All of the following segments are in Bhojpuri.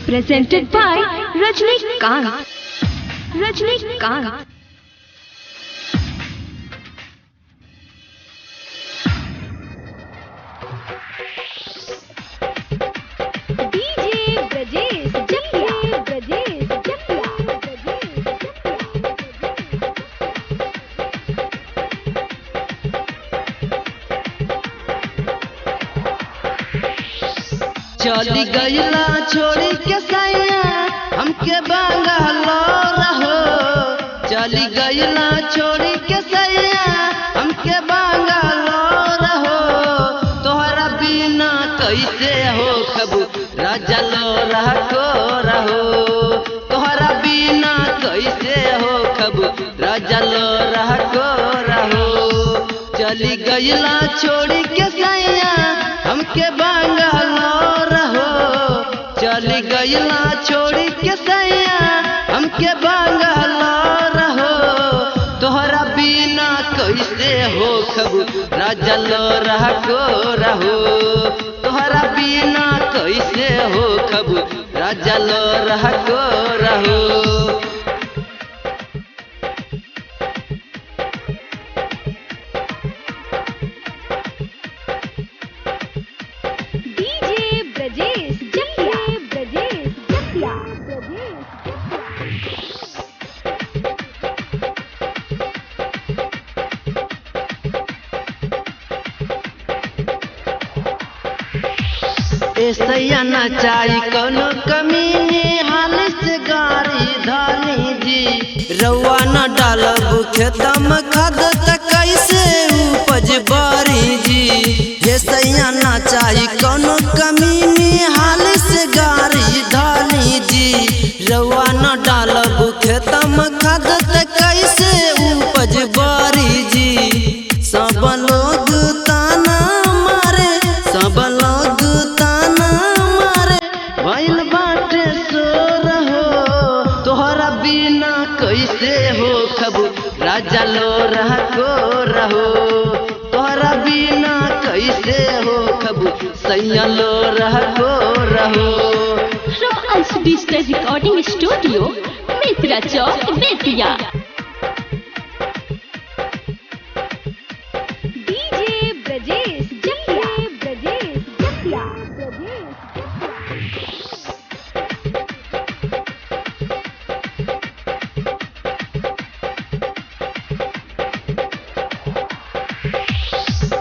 presented by Rajnikant. चली गईला छोड़ी के सैया हमके बंगालोर हो। चली गईला छोड़ी के सैया हमके बंगालोर हो। तोहरा बिना कैसे हो खबू राजा लोरा को रहो। तोहरा बिना कैसे हो खबू राजा लोरा को रहो। चली गईला छोड़ी के सैया हमके बंगालोर हो। चली गईला छोड़ी के सैया हमके बंगालोर हो। तोहरा बिना कैसे हो खबू राजा लोरा को रहो। तोहरा बिना कैसे हो खबू राजा लोरा को रहो। ऐसा न चाही कोनो कमी हाल से गाड़ी धानी जी। रउआ न डालब खेतम खाद त कैसे उपज बारी जी। ऐसा न चाही कोनो कमी हाल से गाड़ी धानी जी। रउआ न डालब खेतम खाद त कैसे उपज बारी जी। सब लोग ताना मारे, सब लोग कैसे हो खबू राजा लोरा को रहो। तोहरा बिना कैसे हो खबू सैया लोरा को रहो। From Ans Digital Recording Studio, Mitra Chowk, Bettiya.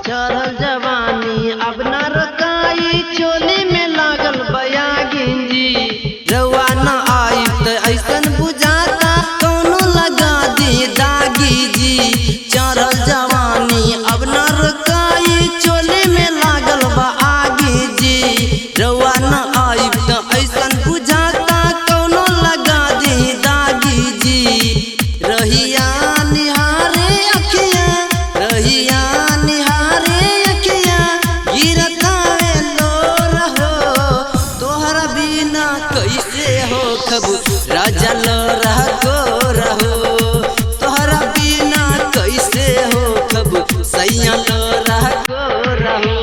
चढ़ल जवानी अब न रकाई चोली में लागल बयागिन जी। रउआ न आई त ऐसन बुझाता कौनो लगा दी दागी जी। चढ़ल जवानी अब न रकाई चोली में लागल बयागी जी। रउआ न आई त ऐसन बुझाता कौनो लगा दी दागी जी। रहिया निहारे अखिया, रहिया राजा लोरा को रहो। तोहरा बिना कैसे हो खबू सैया लोरा को रहो।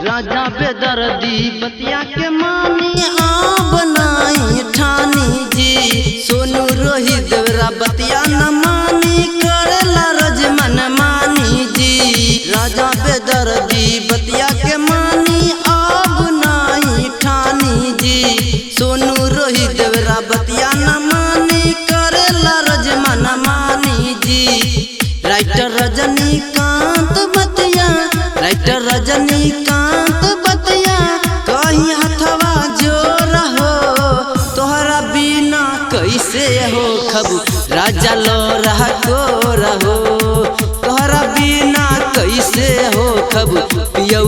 राजा बेदर्दी बतिया के मानी आ बनाई ठानी जी। सोनू रोहित देवरा बतिया न मानी करेला रजमन मानी जी। राजा बेदर्दी बतिया के मानी आ बनाई ठानी जी। सोनू रोहित देवरा बतिया न मानी करेला रजमन मानी जी। राइटर रजनीकांत बतिया, राइटर रजनीकांत बतिया कहीं हथवा जोर हो। तोहरा बिना कैसे हो खबू राजा लोरा को रहो। तोहरा बिना कैसे हो खबू पियौ